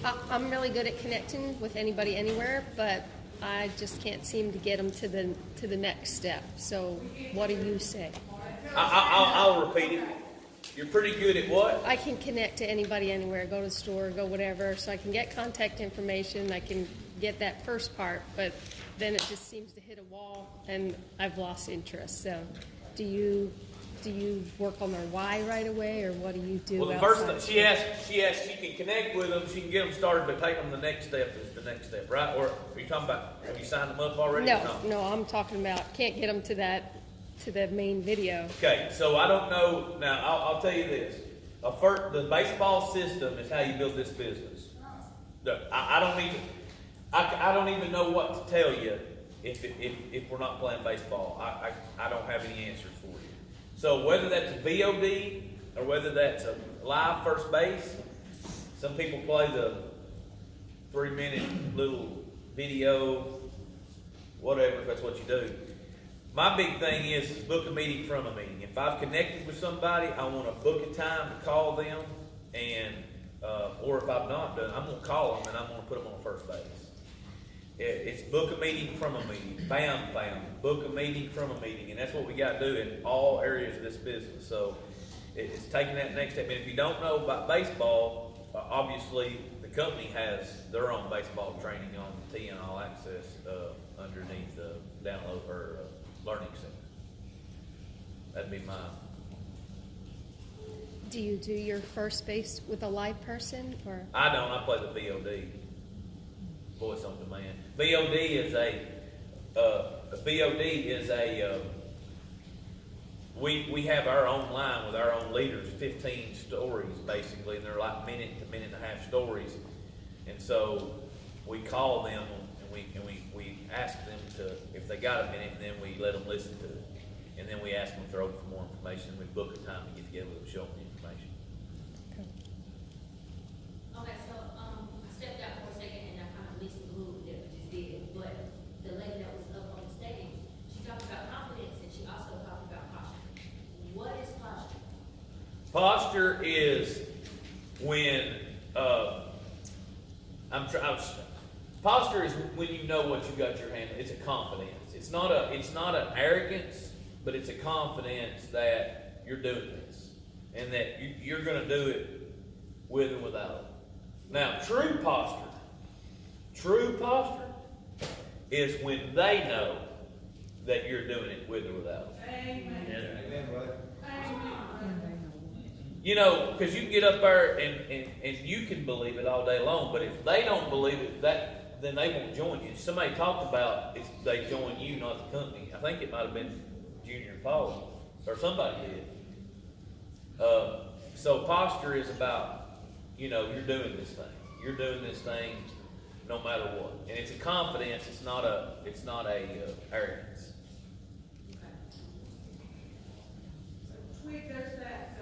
I'm really good at connecting with anybody anywhere, but I just can't seem to get them to the next step. So, what do you say? I'll repeat it. You're pretty good at what? I can connect to anybody anywhere, go to the store, go whatever, so I can get contact information, I can get that first part, but then it just seems to hit a wall and I've lost interest. So do you work on their why right away, or what do you do? Well, the first thing she asked, she can connect with them, she can get them started, but take them the next step is the next step, right? Or are you talking about, have you signed them up already? No, I'm talking about can't get them to the main video. Okay, so I don't know. Now, I'll tell you this. The baseball system is how you build this business. I don't even know what to tell you if we're not playing baseball. I don't have any answers for you. So whether that's a VOD or whether that's a live first base, some people play the 3-minute little video, whatever, if that's what you do. My big thing is book a meeting from a meeting. If I've connected with somebody, I want to book a time to call them, and or if I've not done, I'm going to call them and I'm going to put them on first base. It's book a meeting from a meeting. Bam, book a meeting from a meeting, and that's what we got to do in all areas of this business. So it's taking that next step. And if you don't know about baseball, obviously the company has their own baseball training on TN All Access underneath the download or learning center. That'd be mine. Do you do your first base with a live person, or? I don't. I play the VOD, voice on demand. VOD is we have our own line with our own leaders, 15 stories basically, and they're like minute to minute and a half stories, and so we call them and we ask them to, if they got a minute, and then we let them listen to it, and then we ask them if they're open for more information. We book a time to get together with them, show them the information. Okay, so I stepped out for a second and I kind of missed the move that we just did, but the lady that was up on the stage, she talked about confidence and she also talked about posture. What is posture? Posture is when posture is when you know what you got your hand. It's a confidence. It's not an arrogance, but it's a confidence that you're doing this and that you're going to do it with and without it. Now, true posture is when they know that you're doing it with or without it. Amen, brother. You know, because you can get up there and you can believe it all day long, but if they don't believe it, then they won't join you. Somebody talked about if they join you, not the company. I think it might have been Junior Paul, or somebody did. So posture is about, you're doing this thing. You're doing this thing no matter what, and it's a confidence. It's not a arrogance. Tweet, there's that,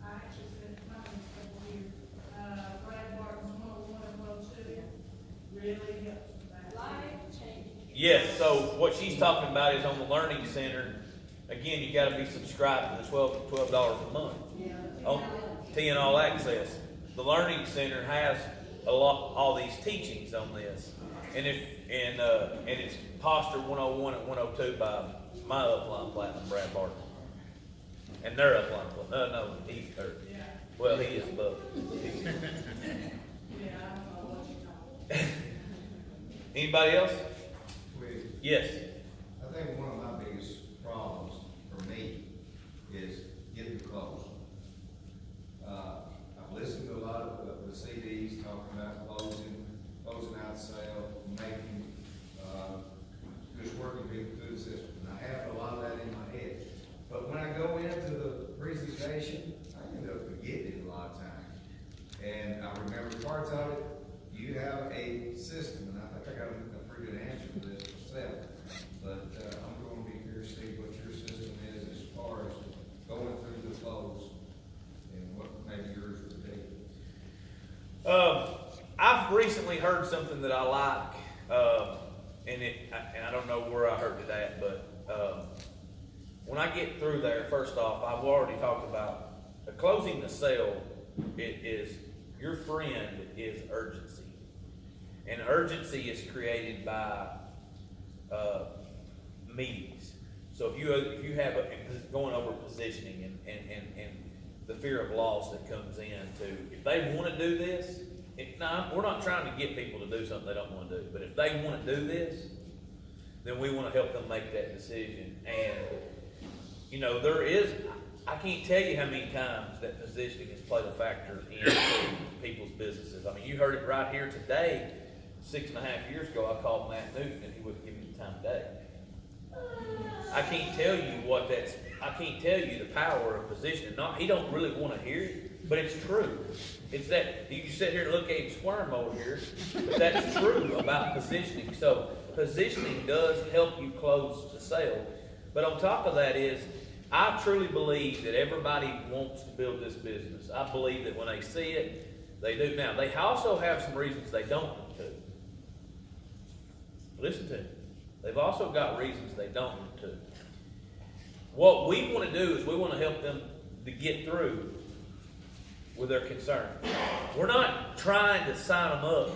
I actually said mine a couple years, Brad Barton's 101 and 102, really helps with that. Life changing. Yes, so what she's talking about is on the Learning Center. Again, you got to be subscribed to the $12 a month. On TN All Access. The Learning Center has all these teachings on this. And it's Posture 101 and 102 by my upline platinum, Brad Barton. And their upline platinum. No, he's third. Yeah. Well, he is above. Yeah, I don't know what you call it. Anybody else? Yes. I think one of my biggest problems for me is getting close. I've listened to a lot of the CDs talking about closing out sale, making, just working through the system. And I have a lot of that in my head. But when I go into the presentation, I end up forgetting it a lot of times. And I remember parts of it. You have a system, and I think I got a pretty good answer for this myself. But I'm going to be curious to see what your system is as far as going through the flows and what maybe yours would be. I've recently heard something that I like, and I don't know where I heard it at, but when I get through there, first off, I've already talked about closing the sale. It is Your friend is urgency. And urgency is created by meetings. So if you have going over positioning and the fear of loss that comes in to, if they want to do this, we're not trying to get people to do something they don't want to do, but if they want to do this, then we want to help them make that decision. And, you know, I can't tell you how many times that positioning has played a factor in people's businesses. I mean, you heard it right here today. 6.5 years ago, I called Matt Newton and he wouldn't give me the time of day. I can't tell you the power of positioning. He don't really want to hear it, but it's true. It's that you sit here and look at him squirm over here, but that's true about positioning. So positioning does help you close the sale. But on top of that is, I truly believe that everybody wants to build this business. I believe that when they see it, they do. Now, they also have some reasons they don't want to. Listen to me. They've also got reasons they don't want to. What we want to do is we want to help them to get through with their concern. We're not trying to sign them up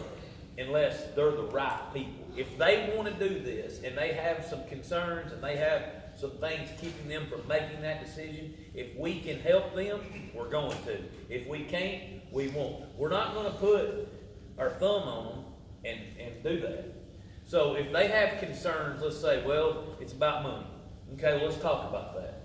unless they're the right people. If they want to do this and they have some concerns and they have some things keeping them from making that decision, if we can help them, we're going to. If we can't, we won't. We're not going to put our thumb on them and do that. So if they have concerns, let's say, well, it's about money. Okay, well, let's talk about that.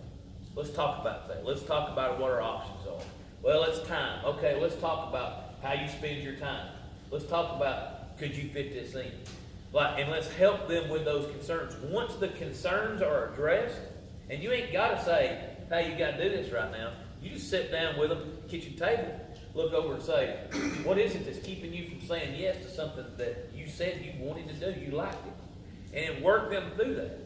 Let's talk about that. Let's talk about what our options are. Well, it's time. Okay, let's talk about how you spend your time. Let's talk about, could you fit this in? And let's help them with those concerns. Once the concerns are addressed, and you ain't got to say, hey, you got to do this right now. You just sit down with them, kitchen table, look over and say, what is it that's keeping you from saying yes to something that you said you wanted to do, you liked it? And work them through that.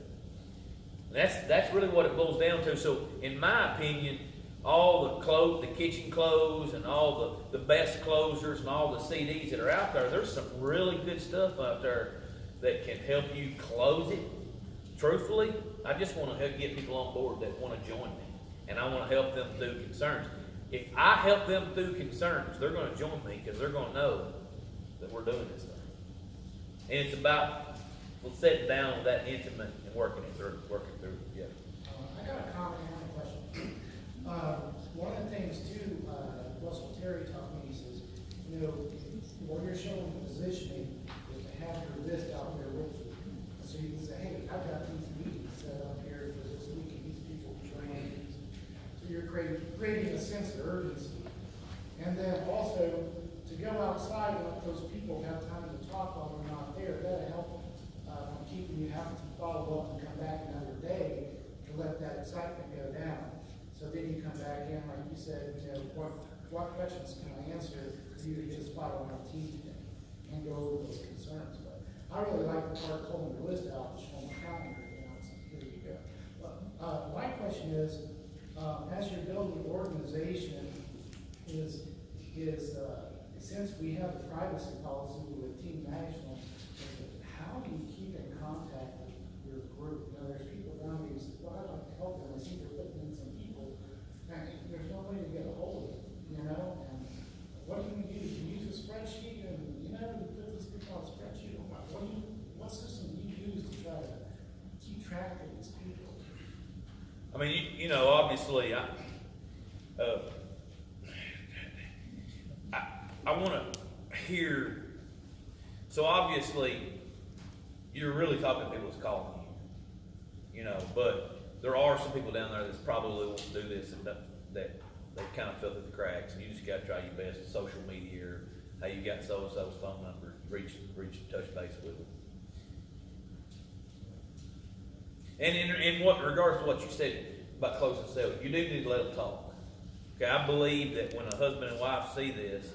And that's really what it boils down to. So, in my opinion, all the kitchen clothes and all the best closers and all the CDs that are out there, there's some really good stuff out there that can help you close it. Truthfully, I just want to get people on board that want to join me. And I want to help them through concerns. If I help them through concerns, they're going to join me because they're going to know that we're doing this thing. And it's about sitting down with that intimate and working through yeah. I got a comment and a question. One of the things too, Russell Terry taught me, he says, you know, when you're showing positioning, is to have your list out there with you. So you can say, hey, I've got these meetings set up here for this week, and these people join. So you're creating a sense of urgency. And then also, to go outside and let those people have time to talk while they're not there, that'll help from keeping you having to follow up and come back another day to let that excitement go down. So then you come back in, like you said, you know, what questions can I answer for you to get a spot on our team today and go over those concerns. But I really like the part pulling the list out and showing the calendar, you know, so here you go. But my question is, as you're building the organization, is since we have a privacy policy with Team National, how do you keep in contact with your group? You know, there's people around me who say, well, I'd like to help them. I see they're putting in some people. And there's no way to get a hold of them, you know? And what do you use? You use a spreadsheet and, you know, you put these people on a spreadsheet. What system do you use to try to keep track of these people? I mean, you know, obviously, I want to hear. So obviously, you're really talking to people that's calling you, you know. But there are some people down there that's probably want to do this and that they kind of fell through the cracks. And you just got to try your best with social media or hey, you got so and so's phone number, reach touch base with them. And in regards to what you said about closing sales, you do need to let them talk. Okay, I believe that when a husband and wife see this,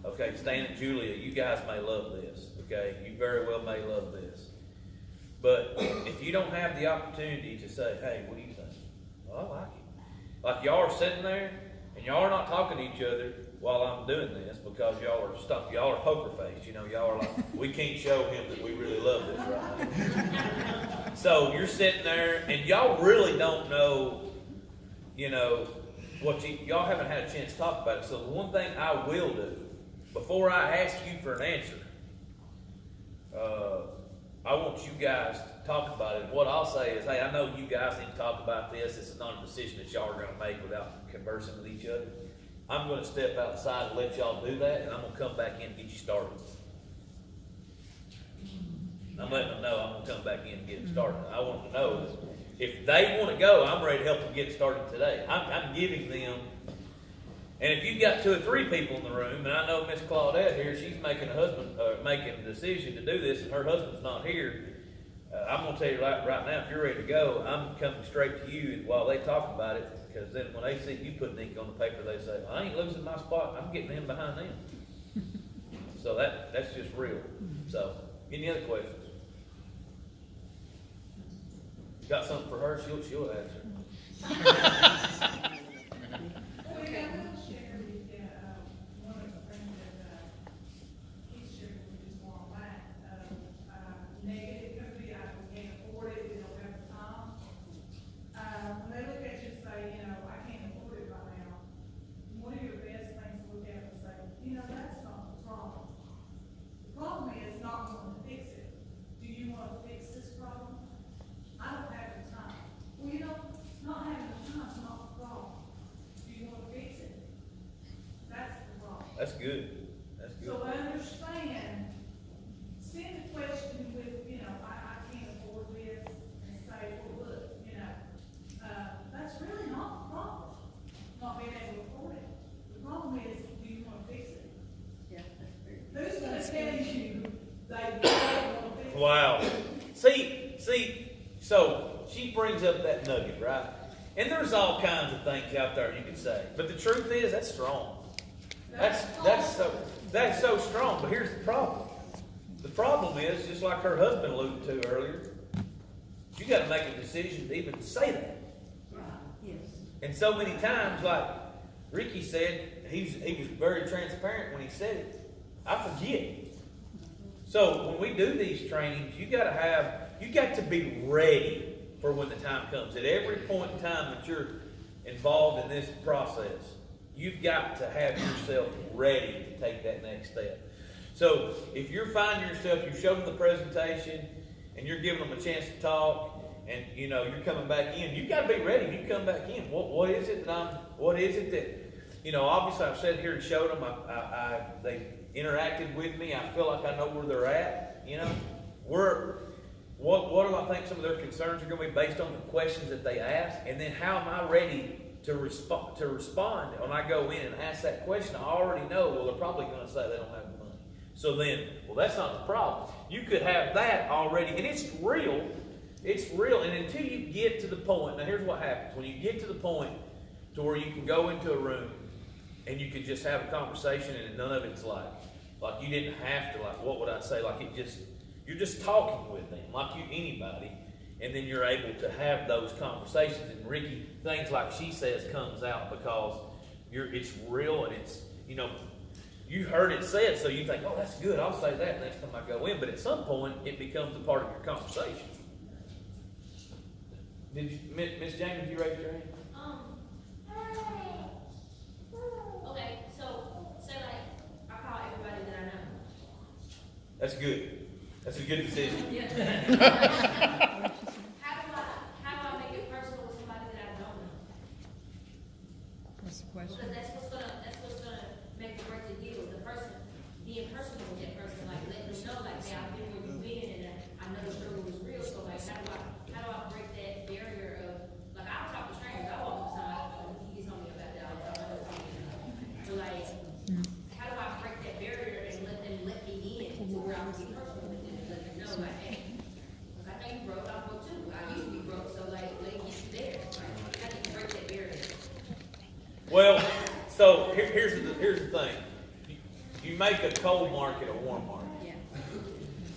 okay, Stan and Julia, you guys may love this. Okay, you very well may love this. But if you don't have the opportunity to say, hey, what do you think? Well, I like it. Like y'all are sitting there and y'all are not talking to each other while I'm doing this because y'all are poker faced. You know, y'all are like, we can't show him that we really love this right now. So you're sitting there and y'all really don't know, you know, y'all haven't had a chance to talk about it. So the one thing I will do before I ask you for an answer, I want you guys to talk about it. What I'll say is, hey, I know you guys need to talk about this. This is not a decision that y'all are gonna make without conversing with each other. I'm gonna step outside and let y'all do that, and I'm gonna come back in and get you started. I'm letting them know I'm gonna come back in and get them started. I want them to know that if they wanna go, I'm ready to help them get started today. I'm giving them, and if you've got 2 or 3 people in the room, and I know Miss Claudette here, she's making making a decision to do this, and her husband's not here. I'm gonna tell you right now, if you're ready to go, I'm coming straight to you while they talk about it, because then when they see you putting ink on the paper, they say, I ain't losing my spot, I'm getting in behind them. So that's just real. So, any other questions? Got something for her? She'll answer. Well, yeah, I will share with you, one of the things that, he shared with me this while back, negative, could be, we can't afford it, we don't have the time. When they look at you and say, you know, I can't afford it right now, one of your best things to look at and say, you know, that's not the problem. The problem is not wanting to fix it. Do you want to fix this problem? I don't have the time. Well, you know, not having the time is not the problem. Do you want to fix it? That's the problem. That's good. That's good. So understand, send a question with, you know, I can't afford this, and say, well, look, you know, that's really not the problem, not being able to afford it. The problem is, do you want to fix it? Who's gonna tell you they don't want to fix it? Wow. See, so she brings up that nugget, right? And there's all kinds of things out there you can say. But the truth is, that's strong. That's so strong. But here's the problem. The problem is, just like her husband alluded to earlier, you got to make a decision to even say that. And so many times, like Ricky said, he was very transparent when he said it. I forget. So when we do these trainings, you got to be ready for when the time comes. At every point in time that you're involved in this process, you've got to have yourself ready to take that next step. So if you're finding yourself, you show them the presentation, and you're giving them a chance to talk, and you know you're coming back in, you've got to be ready. You come back in. What is it that you know? Obviously, I've sat here and showed them. They interacted with me. I feel like I know where they're at. You know, what do I think some of their concerns are going to be based on the questions that they ask, and then how am I ready to respond when I go in and ask that question? I already know. Well, they're probably going to say they don't have the money. So then, well, that's not the problem. You could have that already, and it's real. It's real, and until you get to the point. Now, here's what happens when you get to the point to where you can go into a room and you can just have a conversation, and none of it's like you didn't have to, like, what would I say? Like you're just talking with them, like anybody, and then you're able to have those conversations. And Ricky, things like she says comes out because it's real, and it's, you know, you heard it said, so you think, oh, that's good, I'll say that next time I go in. But at some point, it becomes a part of your conversation. Did you, Miss Jamie, did you raise your hand? Okay, so, say like, I call everybody that I know. That's good. That's a good decision. How do I make it personal with somebody that I don't know? What's the question? Because that's what's gonna make or break the deal. The person, being personal with that person, like letting them know, like, hey, I've been where you've been, and I know the struggle was real. So like, how do I break that barrier of, like, I'll talk to strangers. I walk with somebody, he gets on me about that all the time. So like, how do I break that barrier and let them let me in to where I can be personal with them and let them know, like, hey, look, I know you broke, I'm broke too. I used to be broke, so like, let me get you there. Like, how do you break that barrier? Well, so here's the thing. You make a cold market a warm market. Yeah.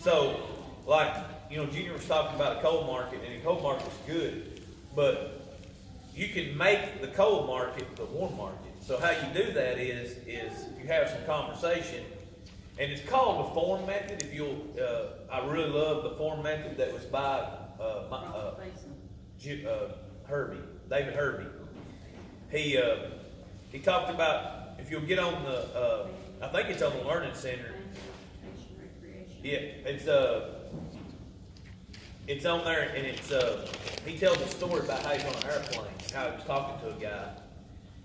So, like, you know, Junior was talking about a cold market, and a cold market's good, but you can make the cold market the warm market. So how you do that is you have some conversation, and it's called the form method. If you'll, I really love the form method that was by David Herby. He talked about, if if you'll get on the, I think it's on the Learning Center. Yeah, it's on there, and he tells a story about how he's on an airplane, how he was talking to a guy,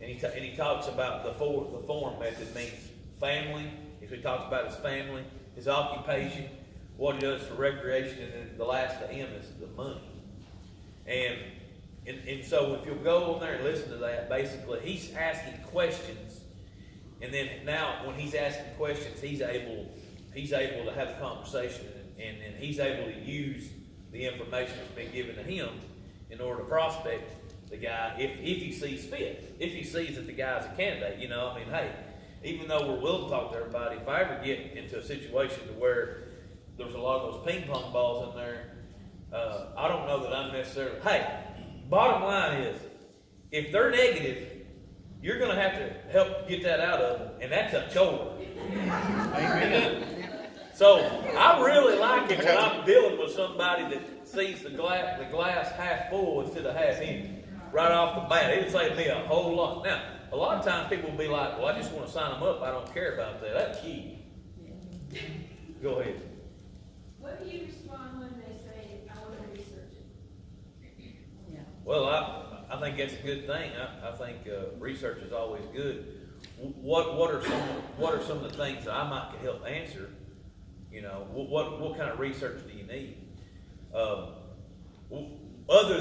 and he talks about the form method means family. He talks about his family, his occupation, what he does for recreation, and then the last M is the money. And so if you'll go on there and listen to that, basically he's asking questions, and then now when he's asking questions, he's able to have a conversation, and he's able to use the information that's been given to him in order to prospect the guy if he sees fit. If he sees that the guy's a candidate, you know, I mean, hey, even though we're willing to talk to everybody, if I ever get into a situation to where there's a lot of those ping pong balls in there, I don't know that I'm necessarily, hey, bottom line is, if they're negative, you're going to have to help get that out of them, and that's a chore. So I really like it when I'm dealing with somebody that sees the glass half full instead of half empty right off the bat. It'll save me a whole lot. Now, a lot of times people will be like, well, I just want to sign them up. I don't care about that. That's key. Go ahead. What do you respond when they say, I want to research it? Well, I think that's a good thing. I think research is always good. What are some of the things that I might help answer? You know, what kind of research do you need? Other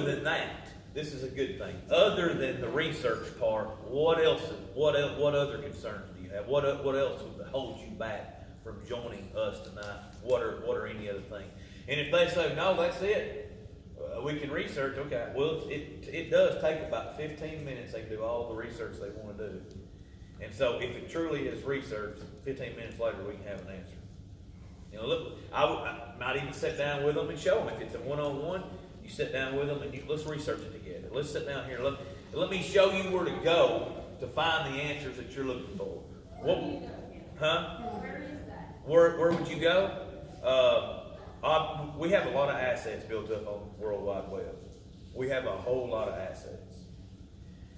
than that, this is a good thing. Other than the research part, what other concerns do you have? What else would hold you back from joining us tonight? What are any other things? And if they say no, that's it, we can research. Okay, well, it does take about 15 minutes. They do all the research they want to do, and so if it truly is research, 15 minutes later we can have an answer. You know, look, I might even sit down with them and show them. If it's a one-on-one, you sit down with them and let's research it together. Let's sit down here. Let me show you where to go to find the answers that you're looking for. Where is that? Where would you go? We have a lot of assets built up on the World Wide Web. We have a whole lot of assets.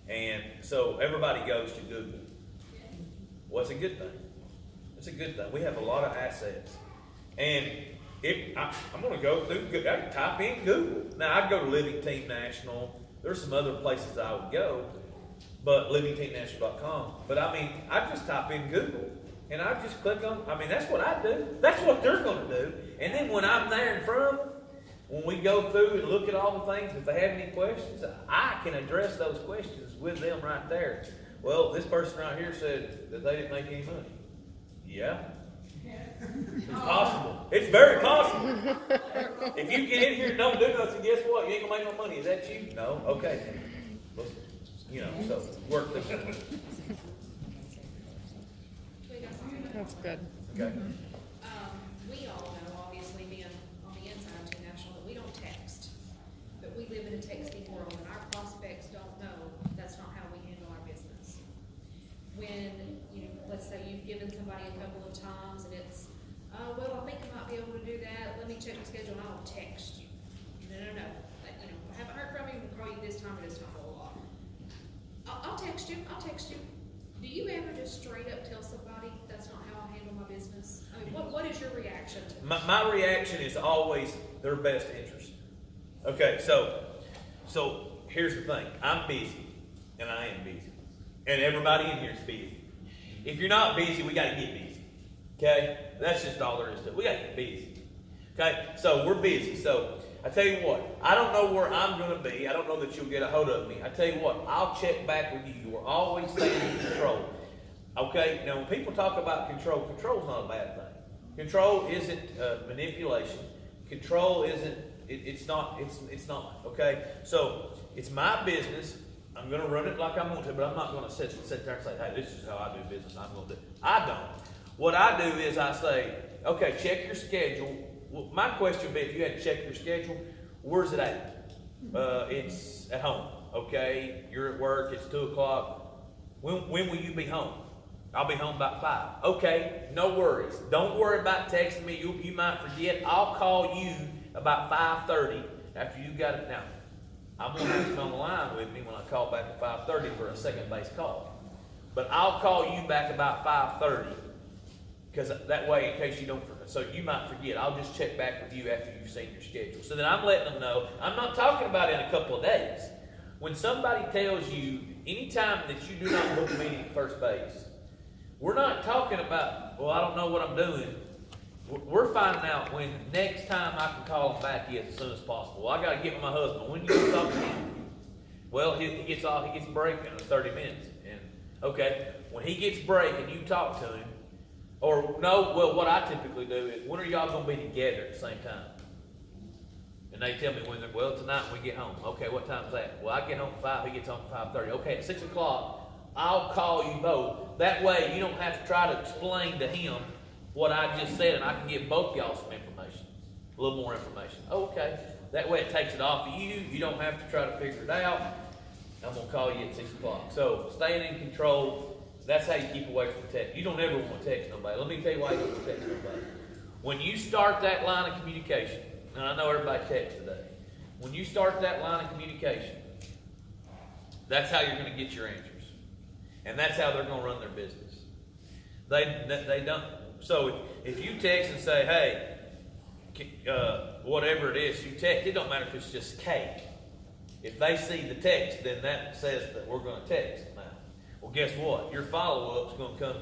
And so everybody goes to Google. Well, it's a good thing. It's a good thing. We have a lot of assets. And I'm going to go through, I can type in Google. Now, I'd go to Living Team National. There's some other places I would go, but livingteamnational.com. But I mean, I just type in Google, and I just click on, I mean, that's what I do. That's what they're going to do. And then when I'm there in front of them, when we go through and look at all the things, if they have any questions, I can address those questions with them right there. Well, this person right here said that they didn't make any money. Yeah. It's possible. It's very possible. If you get in here and don't do nothing, guess what? You ain't gonna make no money. Is that you? No? Okay. Well, you know, so work this out. That's good. Okay. We all know, obviously, being on the inside of Team National, that we don't text. But we live in a texting world, and our prospects don't know that's not how we handle our business. When, let's say you've given somebody a couple of times, and it's, well, I think I might be able to do that, let me check the schedule, and I'll text you. No. I haven't heard from you, we'll call you this time or this time, blah, blah, blah. I'll text you. Do you ever just straight up tell somebody that's not how I handle my business? I mean, what is your reaction to that? My reaction is always their best interest. Okay, so here's the thing. I'm busy, and I am busy. And everybody in here is busy. If you're not busy, we got to get busy. Okay? That's just all there is to it. We got to get busy. Okay? So we're busy. So I tell you what, I don't know where I'm going to be. I don't know that you'll get a hold of me. I tell you what, I'll check back with you. You are always staying in control. Okay? Now, when people talk about control's not a bad thing. Control isn't manipulation. Control isn't, it's not. Okay? So it's my business. I'm going to run it like I'm going to, but I'm not going to sit there and say, hey, this is how I do business. I'm going to do it. I don't. What I do is I say, okay, check your schedule. Well, my question would be, if you had to check your schedule, where's it at? It's at home. Okay, you're at work. It's 2 o'clock. When will you be home? I'll be home about 5. Okay, no worries. Don't worry about texting me. You might forget. I'll call you about 5:30 after you got it. Now, I'm going to have you on the line with me when I call back at 5:30 for a second base call. but I'll call you back about 5:30. Because that way, in case you don't, so you might forget, I'll just check back with you after you've seen your schedule. So then I'm letting them know, I'm not talking about in a couple of days. When somebody tells you, anytime that you do not book a meeting at first base, we're not talking about, well, I don't know what I'm doing. We're finding out when next time I can call them back is as soon as possible. Well, I gotta get with my husband. When you gonna talk to him? Well, he gets break in 30 minutes. And okay, when he gets break and you talk to him, or no, well, what I typically do is, when are y'all gonna be together at the same time? And they tell me when they're, well, tonight when we get home. Okay, what time's that? Well, I get home at 5, he gets home at 5:30. Okay, at 6 o'clock, I'll call you both. That way, you don't have to try to explain to him what I just said, and I can give both y'all some information, a little more information. Okay, that way it takes it off of you. You don't have to try to figure it out. I'm gonna call you at 6 o'clock. So, staying in control. That's how you keep away from text. You don't ever want to text nobody. Let me tell you why you don't want to text nobody. When you start that line of communication, and I know everybody texts today, when you start that line of communication, that's how you're going to get your answers. And that's how they're going to run their business. They don't. So if you text and say, hey, whatever it is you text, it don't matter if it's just cake. If they see the text, then that says that we're going to text. Well, guess what? Your follow-up's going to come.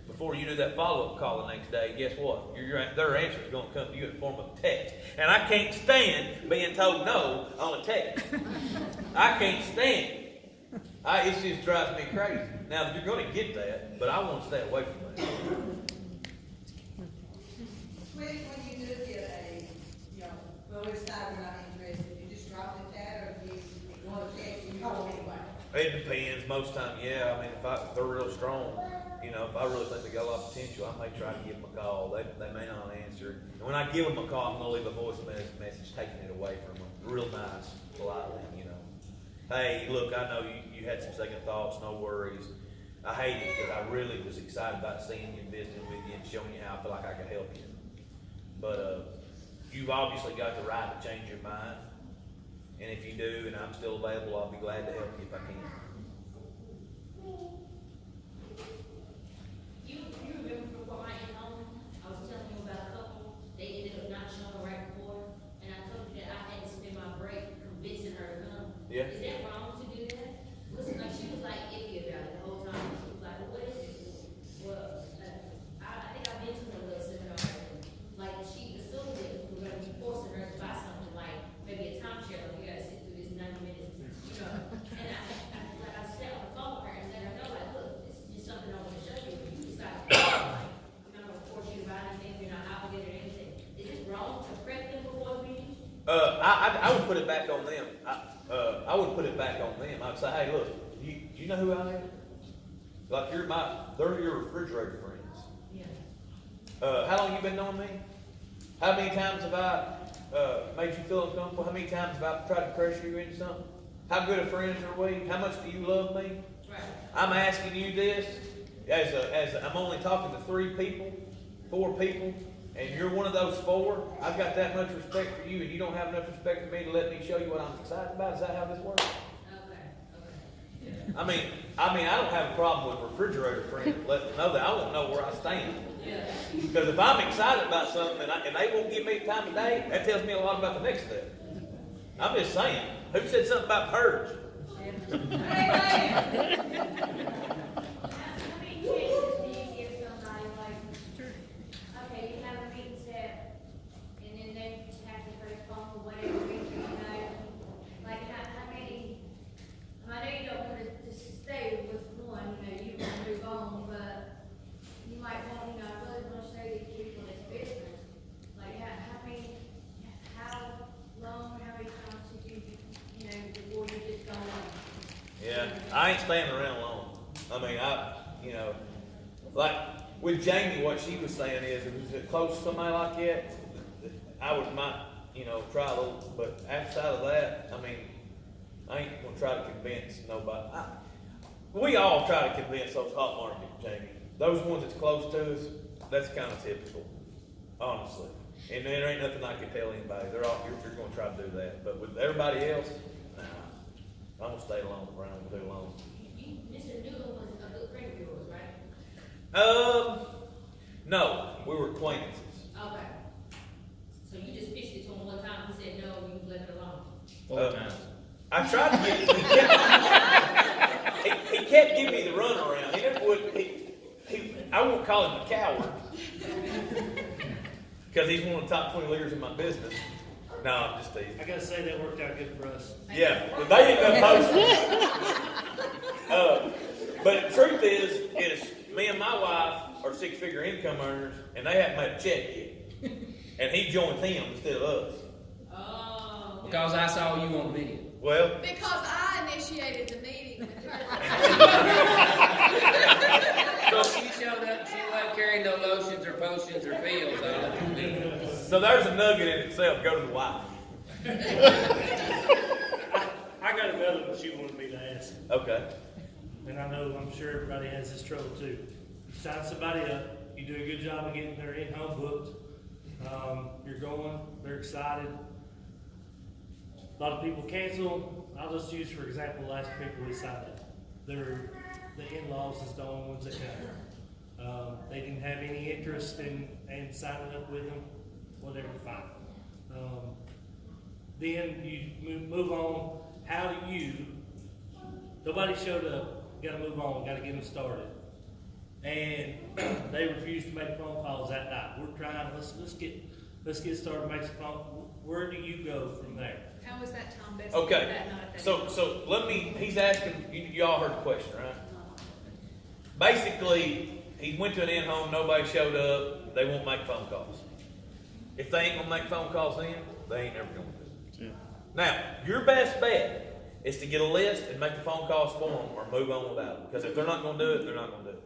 Before you do that follow-up call the next day, guess what? Their answer is going to come to you in the form of text. And I can't stand being told no on a text. I can't stand it. It just drives me crazy. Now, you're going to get that, but I want to stay away from that. When you do get a, well, we decide we're not interested, you just drop the chat, or do you want to text and call anyway? It depends. Most time, yeah. I mean, if they're real strong, if I really think they got a lot of potential, I may try to give them a call. They may not answer. And when I give them a call, I'm going to leave a voice message taking it away from them. Real nice, politely, Hey, look, I know you had some second thoughts. No worries. I hate it because I really was excited about seeing you, visiting with you, and showing you how I feel like I could help you. But you've obviously got the right to change your mind. And if you do, and I'm still available, I'll be glad to help you if I can. You remember before I came home, I was telling you about a couple, they ended up not showing right before, and I told you that I had to spend my break convincing her to come. Yeah. Is that wrong to do that? Listen, like, she was like iffy about it the whole time. She was like, well, what is this? Well, I think I mentioned her a little seminar. Like, she assumed that we were going to be forcing her to buy something like maybe a timeshare, like, you gotta sit through this 90 minutes, And I sat on the phone with her and let her know, like, look, this is just something I want to show you. If you decide to like, I'm not gonna force you to buy anything, you're not obligated or anything. Is it wrong to prep them before the meeting? I would put it back on them. I would put it back on them. I'd say, hey, look, you know who I am? Like, they're your refrigerator friends. Yeah. How long you been knowing me? How many times have I made you feel uncomfortable? How many times have I tried to pressure you into something? How good of friends are we? How much do you love me? Right. I'm asking you this as I'm only talking to 4 people, and you're one of those 4. I've got that much respect for you, and you don't have enough respect for me to let me show you what I'm excited about. Is that how this works? Okay. I mean, I don't have a problem with refrigerator friends letting them know that. I want to know where I stand. Yeah. Because if I'm excited about something and they won't give me the time of day, that tells me a lot about the next step. I'm just saying. Who said something about purge? How many chances do you give somebody, like, okay, you have a meeting set, and then they have to postpone for whatever reason, like, how many, I know you don't want to stay with one, you want to move on, but you might want, I really want to stay with people in business, like, how long, how many times did you, before you just go on? Yeah, I ain't staying around long. I mean, like with Jamie, what she was saying is, if it's close to somebody like that, I might, try a little. But outside of that, I mean, I ain't gonna try to convince nobody. We all try to convince those hot market, Jamie. Those ones that's close to us, that's kind of typical, honestly. And there ain't nothing I can tell anybody. You're gonna try to do that. But with everybody else, nah, I'm gonna stay alone around with it alone. Mr. Newland was a good No, we were acquaintances. Okay. So you just pitched it to him one time, he said no, you left it alone? I tried to get, he kept giving me the runaround. He never would, I won't call him a coward. Because he's one of the top 20 leaders in my business. No, I'm just teasing. I gotta say, that worked out good for us. Yeah, but they didn't post it. But the truth is me and my wife are six-figure income earners, and they haven't made a check yet. And he joined them instead of us. Oh. Because I saw you on video. Well, Because I initiated the meeting. So she showed up, she wasn't carrying no lotions or potions or pills. I let you do it. so there's a nugget in itself. Go to the wife. I got another one she wanted me to ask, Okay. and I'm sure everybody has this trouble too. You sign somebody up, you do a good job of getting their in-home booked, you're going, they're excited. A lot of people cancel. I'll just use, for example, the last people we signed up. The in-laws is the only ones that come. They didn't have any interest in signing up with them, whatever, fine. Then you move on. How do you, nobody showed up, gotta move on, gotta get them started. And they refuse to make phone calls that night. We're trying, let's get started, make some phone. Where do you go from there? How was that Tom Best Okay. that night? So let me, he's asking, y'all heard the question, right? Basically, he went to an in-home, nobody showed up, they won't make phone calls. If they ain't gonna make phone calls then, they ain't never gonna do it. Now, your best bet is to get a list and make the phone calls for them or move on without them. Because if they're not gonna do it, they're not gonna do it.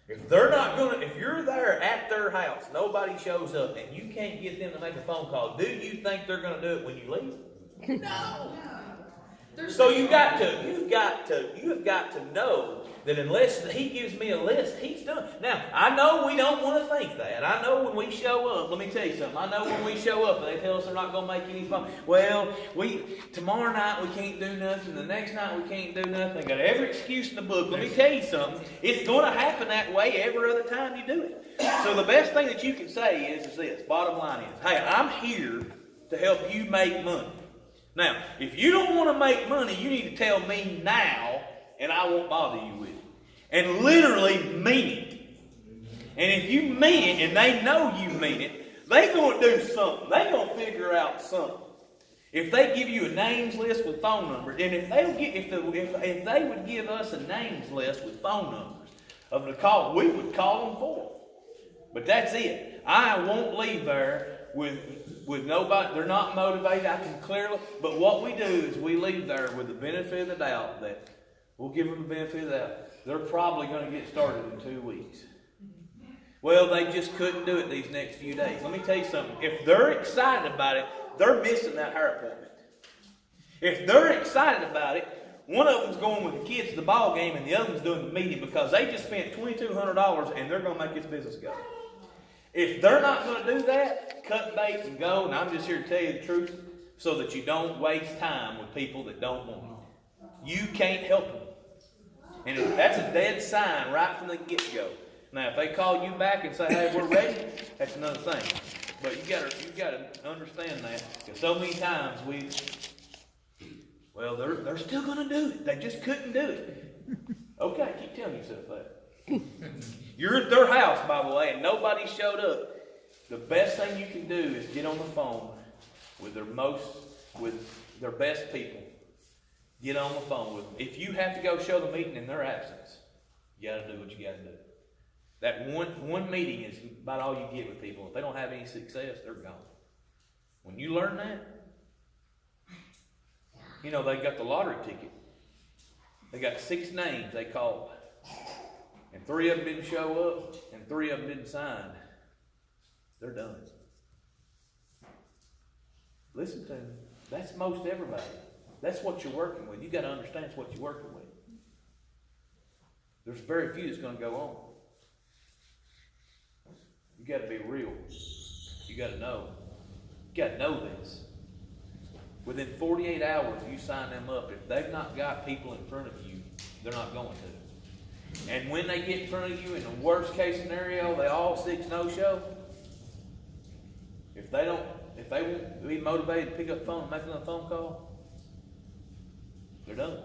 If you're there at their house, nobody shows up, and you can't get them to make a phone call, do you think they're gonna do it when you leave? No. So you've got to know that unless he gives me a list, he's done. Now, I know we don't want to think that. I know when we show up, let me tell you something. I know when we show up and they tell us they're not going to make any phone. Well, tomorrow night we can't do nothing. The next night we can't do nothing. Got every excuse in the book. Let me tell you something. It's going to happen that way every other time you do it. So the best thing that you can say is this. Bottom line is, hey, I'm here to help you make money. Now, if you don't want to make money, you need to tell me now, and I won't bother you with it. And literally mean it. And if you mean it, and they know you mean it, they're going to do something. They're going to figure out something. If they give you a names list with phone numbers, and if they would give us a names list with phone numbers of the call, we would call them for them. But that's it. I won't leave there with nobody. They're not motivated. I can clearly. But what we do is we leave there with the benefit of the doubt that we'll give them the benefit of the doubt. They're probably going to get started in 2 weeks. Well, they just couldn't do it these next few days. Let me tell you something. If they're excited about it, they're missing that hair appointment. If they're excited about it, one of them's going with the kids to the ball game and the other one's doing the meeting because they just spent $2,200 and they're going to make this business go. If they're not going to do that, cut bait and go. And I'm just here to tell you the truth so that you don't waste time with people that don't want it. You can't help them. And that's a dead sign right from the get-go. Now, if they call you back and say, hey, we're ready, that's another thing. But you gotta understand that. Because so many times they're still going to do it. They just couldn't do it. Okay, keep telling yourself that. You're at their house, by the way, and nobody showed up. The best thing you can do is get on the phone with their best people. Get on the phone with them. If you have to go show the meeting in their absence, you got to do what you got to do. That one meeting is about all you get with people. If they don't have any success, they're gone. When you learn that, they got the lottery ticket. They got 6 names they called. And 3 of them didn't show up, and 3 of them didn't sign. They're done. Listen to them. That's most everybody. That's what you're working with. You got to understand it's what you're working with. There's very few that's going to go on. You got to be real. You got to know. You got to know this. Within 48 hours, you sign them up. If they've not got people in front of you, they're not going to. And when they get in front of you, in the worst case scenario, they all 6 no-show. If they won't be motivated to pick up the phone and make another phone call, they're done.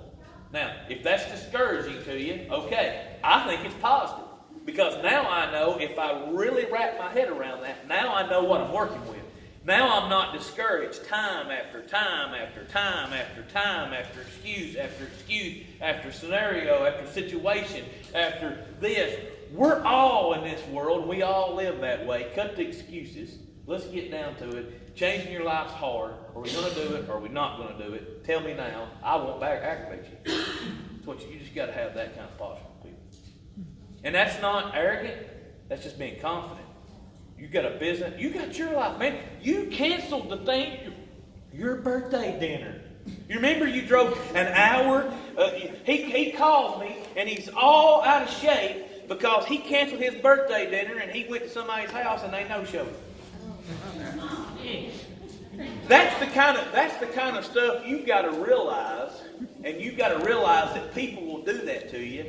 Now, if that's discouraging to you, okay, I think it's positive. Because now I know if I really wrap my head around that, now I know what I'm working with. Now I'm not discouraged time after time after time after time after excuse after scenario after situation after this. We're all in this world. We all live that way. Cut the excuses. Let's get down to it. Changing your life's hard. Are we going to do it or are we not going to do it? Tell me now. I won't aggravate you. That's what you just got to have that kind of posture with people. And that's not arrogant. That's just being confident. You got a business. You got your life, man. You canceled the thing. Your birthday dinner. You remember you drove an hour? He calls me and he's all out of shape because he canceled his birthday dinner and he went to somebody's house and they no-showed. That's the kind of stuff you've got to realize, and you've got to realize that people will do that to you,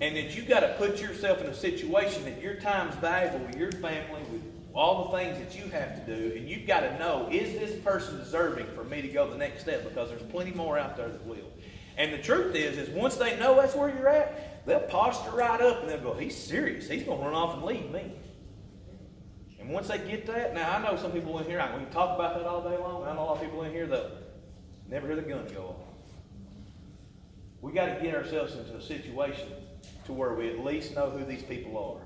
and that you've got to put yourself in a situation that your time's valuable with your family, with all the things that you have to do, and you've got to know, is this person deserving for me to go the next step? Because there's plenty more out there that will. And the truth is once they know that's where you're at, they'll posture right up and they'll go, he's serious. He's going to run off and leave me. And once they get that, now I know some people in here, we can talk about that all day long. I know a lot of people in here that never hear the gun go off. We got to get ourselves into a situation to where we at least know who these people are.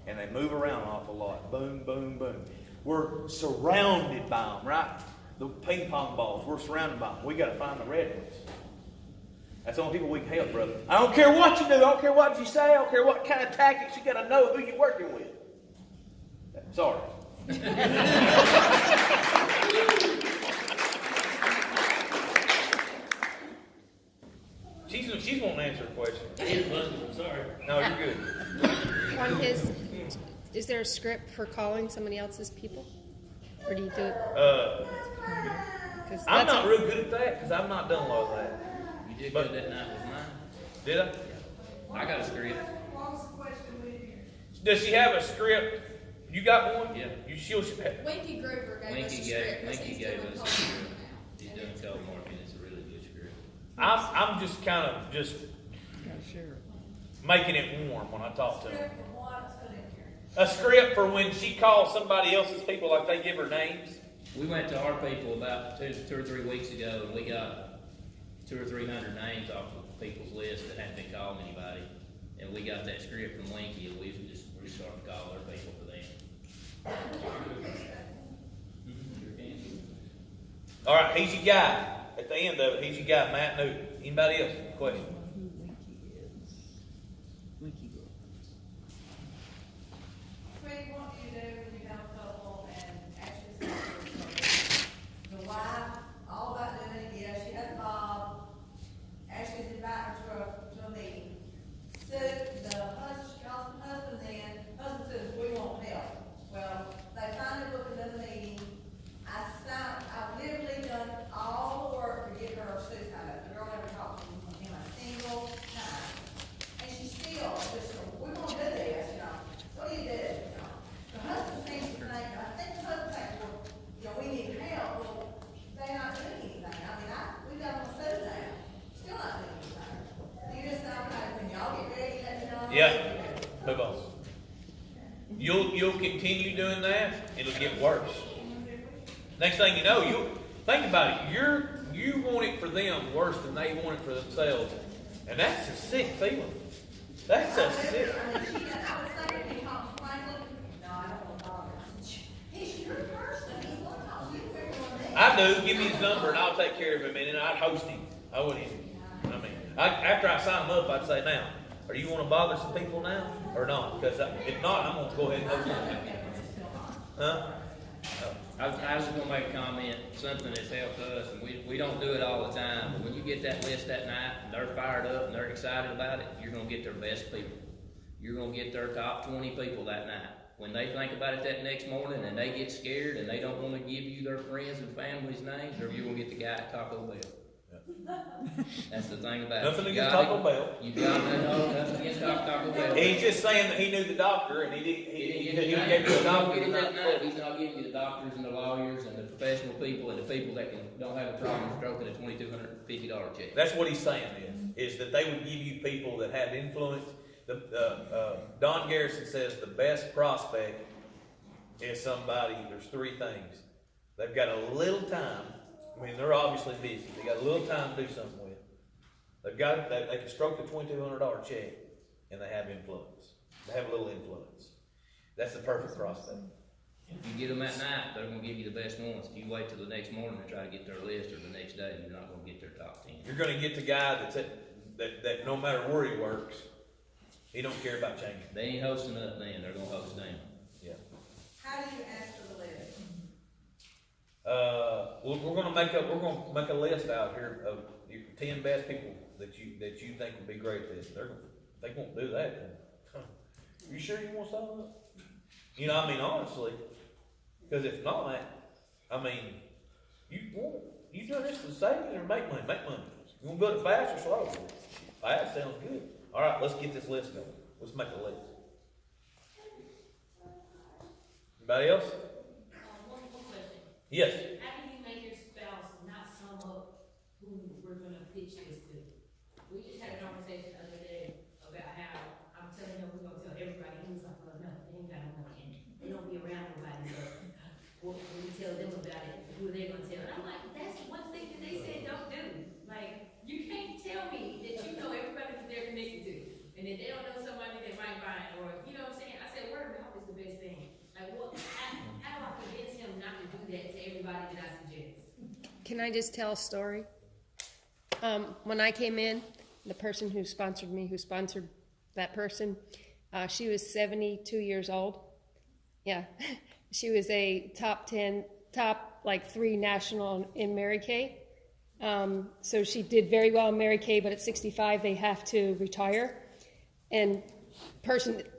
And they move around an awful lot. Boom, boom, boom. We're surrounded by them, right? The ping pong balls, we're surrounded by them. We got to find the red ones. That's the only people we can help, brother. I don't care what you do. I don't care what you say. I don't care what kind of tactics. You got to know who you're working with. Sorry. She's wanting to answer a question. Sorry. No, you're good. On his, is there a script for calling somebody else's people? Or do you do it? 'Cause I'm that's not real good at that because I've not done a lot of that. You did good that night with mine. Did I? I got a script. What was the question with you? Does she have a script? You got one? Yeah. She'll Winky Groover gave us a script. Winky gave us a script. He's doing telemarketing. It's a really good script. I'm just kind of just making it warm when I talk to her. A script for when she calls somebody else's people, like they give her names. We went to our people about two or 3 weeks ago, and we got 200 or 300 names off of people's list that hadn't been calling anybody. And we got that script from Winky, and we started to call our people for them. All right, he's your guy. At the end of it, he's your guy, Matt Newton. Anybody else? Question? Craig, what do you do when you have a couple and Ashley's the wife, all about doing it, yeah, she has Bob, Ashley's inviting her to a meeting. So the husband says, we won't help. Well, they finally booked another meeting. I've literally done all the work to get her suicide up. The girl never talked to him a single time. And she still just, we won't do this, you know. What do you do? You know? The husband seems to think, I think the husband thinks, well, you know, we need help. Well, they're not doing anything. I mean, we got them sued now. Still not doing anything. You just say, okay, when y'all get ready, let me know. Yeah. Move on. You'll continue doing that, it'll get worse. Next thing you know, you think about it, you want it for them worse than they want it for themselves. And that's a sick feeling. That's a sick. I was thinking, he talked to Franklin. No, I don't want to bother. He's your person. He's going to talk to you where you want to be. I do. Give me his number and I'll take care of him, and then I'd host him. I wouldn't. After I sign him up, I'd say, now, are you want to bother some people now or not? Because if not, I'm going to go ahead and host him. Huh? I was going to make a comment, something that's helped us, and we don't do it all the time, but when you get that list that night, and they're fired up and they're excited about it, you're going to get their best people. You're going to get their top 20 people that night. When they think about it that next morning and they get scared and they don't want to give you their friends and family's names, or you're going to get the guy at Taco Bell. That's the thing about it. Nothing You against got Taco it. Bell. You got it, no, nothing against Taco Bell. He's just saying that he knew the doctor and he didn't get to the doctor. He's not giving you the doctors and the lawyers and the professional people and the people that don't have a problem stroking a $2,250 check. That's what he's saying is that they would give you people that have influence. Don Garrison says the best prospect is somebody, there's three things. They've got a little time. I mean, they're obviously busy. They got a little time to do something with. They can stroke the $2,200 check and they have influence. They have a little influence. That's the perfect prospect. If you get them at night, they're gonna give you the best ones. If you wait till the next morning to try to get their list or the next day, you're not gonna get their top 10. You're gonna get the guy that no matter where he works, he don't care about changing. They ain't hosting up then, they're gonna host down. Yeah. How do you ask for the list? We're gonna make a list out here of your 10 best people that you think would be great at this. They won't do that. You sure you want to sign up? You know, I mean, honestly, because if not, I mean, you doing this to save money or make money? Make money. You want to build it fast or slow? Fast sounds good. All right, let's get this list going. Let's make a list. Anybody else? One question. Yes. How do you make your spouse not sum up who we're gonna pitch this to? We just had a conversation the other day about how I'm telling him we're gonna tell everybody, he was like, well, no, they ain't got no money, they don't be around nobody, so when we tell them about it, who are they gonna tell? And I'm like, that's one thing that they said don't do. Like, you can't tell me that you know everybody that they're connected to, and if they don't know somebody that might buy it, or, you know what I'm saying? I said, word of mouth is the best thing. Like, how do I convince him not to do that to everybody that I suggest? Can I just tell a story? When I came in, the person who sponsored me, who sponsored that person, she was 72 years old. Yeah, she was a top 3 national in Mary Kay. So she did very well in Mary Kay, but at 65 they have to retire. And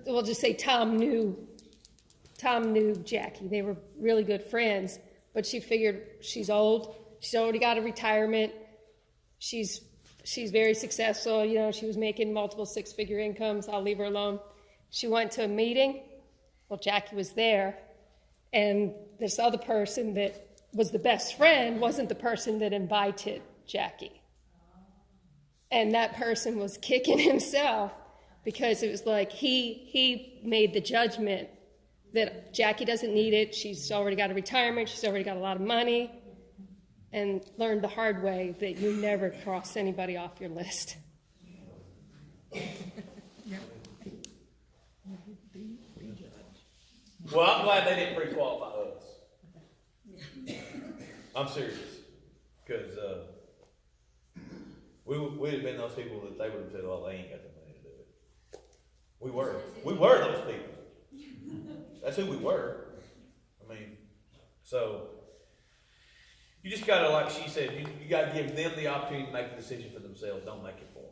we'll just say Tom knew Jackie. They were really good friends, but she figured she's old. She's already got a retirement. She's very successful. You know, she was making multiple 6-figure incomes. I'll leave her alone. She went to a meeting. Well, Jackie was there. And this other person that was the best friend wasn't the person that invited Jackie. And that person was kicking himself because it was like he made the judgment that Jackie doesn't need it. She's already got a retirement. She's already got a lot of money. And learned the hard way that you never cross anybody off your list. Well, I'm glad they didn't pre-qualify us. I'm serious, because we'd have been those people that they would have said, "Well, they ain't got the money to do it." We were those people. That's who we were. I mean, so you just gotta, like she said, you gotta give them the opportunity to make the decision for themselves. Don't make it for them.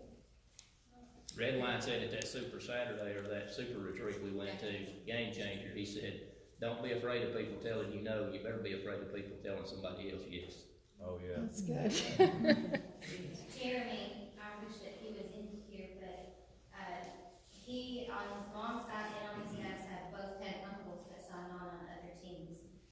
Redline said at that Super Saturday or that Super Retreat we went to, Game Changer, he said, don't be afraid of people telling you no, you better be afraid of people telling somebody else yes. Oh yeah. That's good.